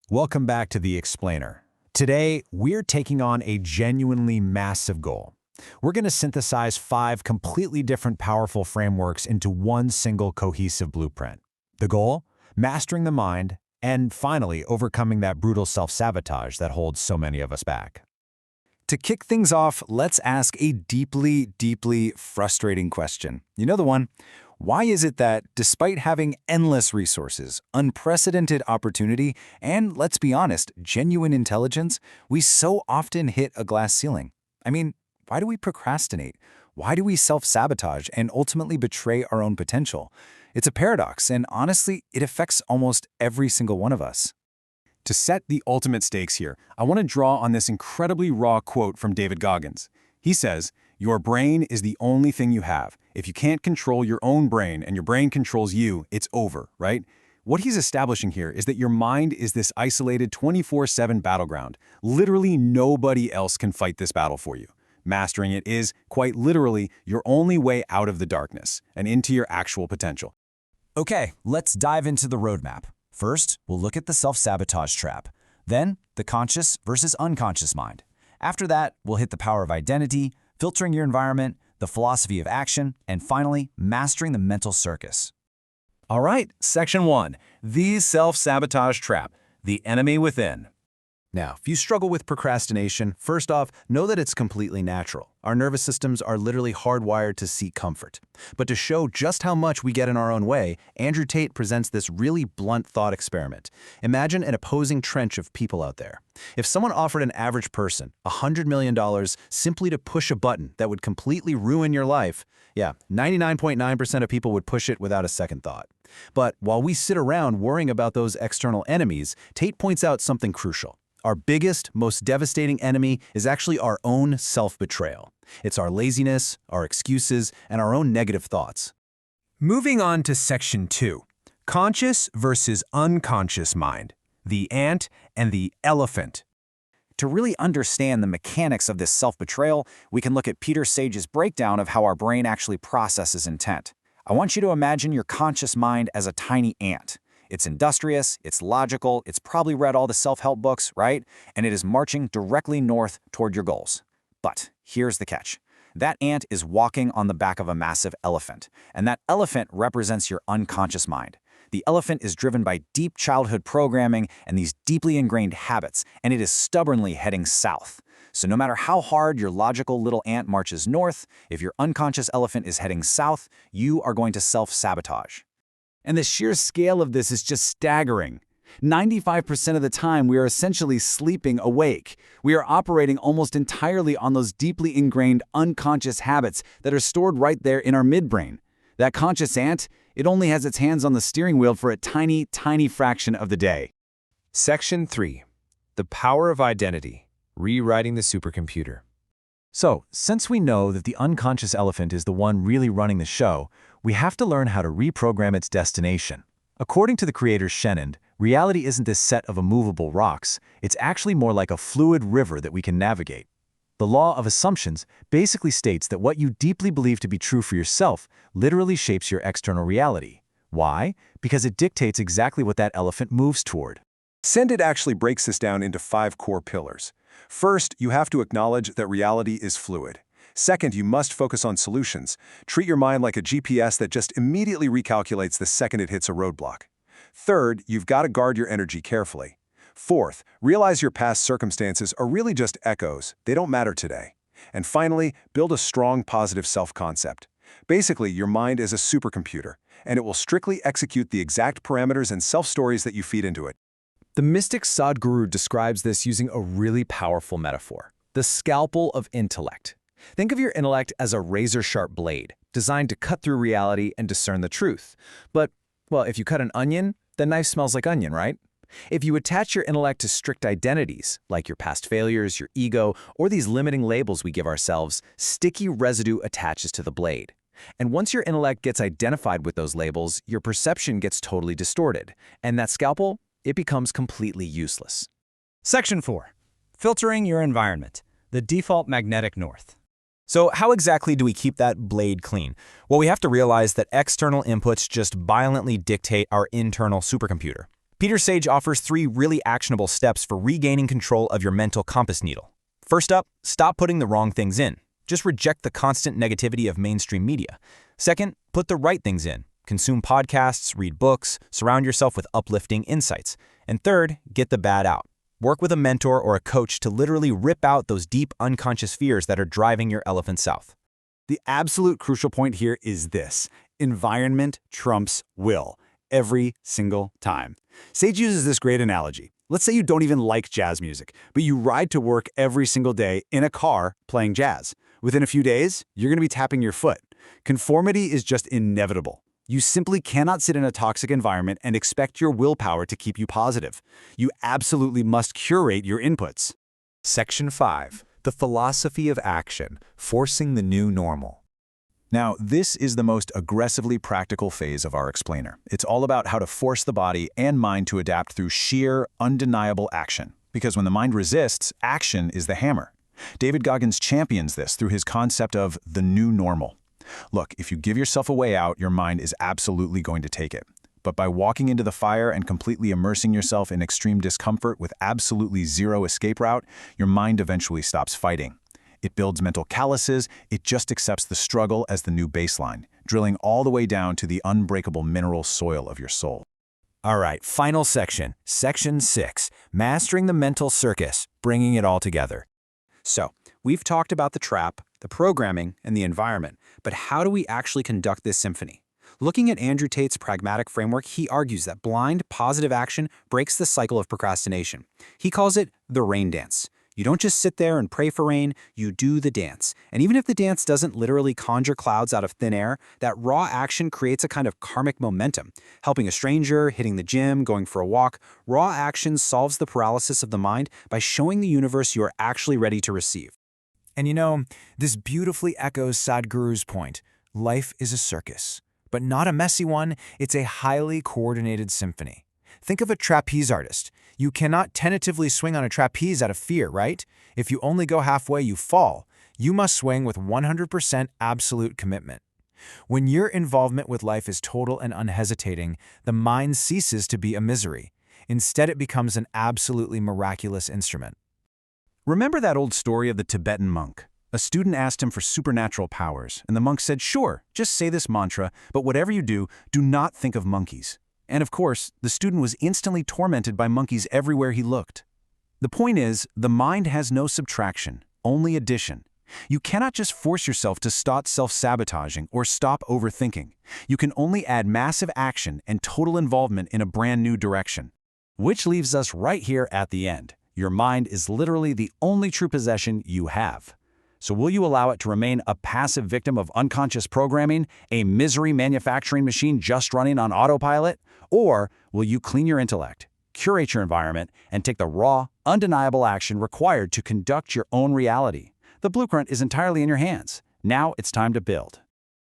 Welcome back to The Explainer. Today, we're taking on a genuinely massive goal. We're going to synthesize 5 completely different powerful frameworks into one single cohesive blueprint. The goal? Mastering the mind, and finally, overcoming that brutal self-sabotage that holds so many of us back. To kick things off, let's ask a deeply, deeply frustrating question. You know the one? Why is it that, despite having endless resources, unprecedented opportunity, and, let's be honest, genuine intelligence, we so often hit a glass ceiling? I mean, why do we procrastinate? Why do we self-sabotage and ultimately betray our own potential? It's a paradox, and honestly, it affects almost every single one of us. To set the ultimate stakes here, I want to draw on this incredibly raw quote from David Goggins. He says, "Your brain is the only thing you have. If you can't control your own brain and your brain controls you, it's over," right? What he's establishing here is that your mind is this isolated 24/7 battleground. Literally nobody else can fight this battle for you. Mastering it is, quite literally, your only way out of the darkness and into your actual potential. Okay, let's dive into the roadmap. First, we'll look at the self-sabotage trap. Then, the conscious versus unconscious mind. After that, we'll hit the power of identity, filtering your environment, the philosophy of action, and finally, mastering the mental circus. All right, Section 1, the self-sabotage trap, the enemy within. Now, if you struggle with procrastination, first off, know that it's completely natural. Our nervous systems are literally hardwired to seek comfort. But to show just how much we get in our own way, Andrew Tate presents this really blunt thought experiment. Imagine an opposing trench of people out there. If someone offered an average person $100 million simply to push a button that would completely ruin your life, 99.9% of people would push it without a second thought. But while we sit around worrying about those external enemies, Tate points out something crucial. Our biggest, most devastating enemy is actually our own self-betrayal. It's our laziness, our excuses, and our own negative thoughts. Moving on to Section 2, conscious versus unconscious mind, the ant and the elephant. To really understand the mechanics of this self-betrayal, we can look at Peter Sage's breakdown of how our brain actually processes intent. I want you to imagine your conscious mind as a tiny ant. It's industrious, it's logical, it's probably read all the self-help books, right? And it is marching directly north toward your goals. But here's the catch. That ant is walking on the back of a massive elephant, and that elephant represents your unconscious mind. The elephant is driven by deep childhood programming and these deeply ingrained habits, and it is stubbornly heading south. So no matter how hard your logical little ant marches north, if your unconscious elephant is heading south, you are going to self-sabotage. And the sheer scale of this is just staggering. 95% of the time, we are essentially sleeping awake. We are operating almost entirely on those deeply ingrained unconscious habits that are stored right there in our midbrain. That conscious ant, it only has its hands on the steering wheel for a tiny, tiny fraction of the day. Section 3. The power of identity. Rewriting the supercomputer. So, since we know that the unconscious elephant is the one really running the show, we have to learn how to reprogram its destination. According to the creator Shenand, reality isn't this set of immovable rocks, it's actually more like a fluid river that we can navigate. The law of assumptions basically states that what you deeply believe to be true for yourself literally shapes your external reality. Why? Because it dictates exactly what that elephant moves toward. Sendit actually breaks this down into 5 core pillars. First, you have to acknowledge that reality is fluid. Second, you must focus on solutions. Treat your mind like a GPS that just immediately recalculates the second it hits a roadblock. Third, you've got to guard your energy carefully. Fourth, realize your past circumstances are really just echoes. They don't matter today. And finally, build a strong positive self-concept. Basically, your mind is a supercomputer, and it will strictly execute the exact parameters and self-stories that you feed into it. The mystic Sadhguru describes this using a really powerful metaphor, the scalpel of intellect. Think of your intellect as a razor-sharp blade, designed to cut through reality and discern the truth. But, well, if you cut an onion, the knife smells like onion, right? If you attach your intellect to strict identities, like your past failures, your ego, or these limiting labels we give ourselves, sticky residue attaches to the blade. And once your intellect gets identified with those labels, your perception gets totally distorted. And that scalpel, it becomes completely useless. Section 4. Filtering your environment. The default magnetic north. So how exactly do we keep that blade clean? Well, we have to realize that external inputs just violently dictate our internal supercomputer. Peter Sage offers 3 really actionable steps for regaining control of your mental compass needle. First up, stop putting the wrong things in. Just reject the constant negativity of mainstream media. Second, put the right things in. Consume podcasts, read books, surround yourself with uplifting insights. And third, get the bad out. Work with a mentor or a coach to literally rip out those deep unconscious fears that are driving your elephant south. The absolute crucial point here is this: environment trumps will, every single time. Sage uses this great analogy. Let's say you don't even like jazz music, but you ride to work every single day in a car playing jazz. Within a few days, you're going to be tapping your foot. Conformity is just inevitable. You simply cannot sit in a toxic environment and expect your willpower to keep you positive. You absolutely must curate your inputs. Section 5. The philosophy of action, forcing the new normal. Now, this is the most aggressively practical phase of our explainer. It's all about how to force the body and mind to adapt through sheer, undeniable action. Because when the mind resists, action is the hammer. David Goggins champions this through his concept of the new normal. Look, if you give yourself a way out, your mind is absolutely going to take it. But by walking into the fire and completely immersing yourself in extreme discomfort with absolutely zero escape route, your mind eventually stops fighting. It builds mental calluses, it just accepts the struggle as the new baseline, drilling all the way down to the unbreakable mineral soil of your soul. All right, final section, Section 6, Mastering the Mental Circus, bringing it all together. So, we've talked about the trap, the programming, and the environment, but how do we actually conduct this symphony? Looking at Andrew Tate's pragmatic framework, he argues that blind, positive action breaks the cycle of procrastination. He calls it the rain dance. You don't just sit there and pray for rain, you do the dance. And even if the dance doesn't literally conjure clouds out of thin air, that raw action creates a kind of karmic momentum. Helping a stranger, hitting the gym, going for a walk, raw action solves the paralysis of the mind by showing the universe you are actually ready to receive. And you know, this beautifully echoes Sadhguru's point. Life is a circus. But not a messy one, it's a highly coordinated symphony. Think of a trapeze artist. You cannot tentatively swing on a trapeze out of fear, right? If you only go halfway, you fall. You must swing with 100% absolute commitment. When your involvement with life is total and unhesitating, the mind ceases to be a misery. Instead, it becomes an absolutely miraculous instrument. Remember that old story of the Tibetan monk? A student asked him for supernatural powers, and the monk said, "Sure, just say this mantra, but whatever you do, do not think of monkeys." And of course, the student was instantly tormented by monkeys everywhere he looked. The point is, the mind has no subtraction, only addition. You cannot just force yourself to stop self-sabotaging or stop overthinking. You can only add massive action and total involvement in a brand new direction. Which leaves us right here at the end. Your mind is literally the only true possession you have. So will you allow it to remain a passive victim of unconscious programming, a misery manufacturing machine just running on autopilot? Or will you clean your intellect, curate your environment, and take the raw, undeniable action required to conduct your own reality? The blueprint is entirely in your hands. Now it's time to build.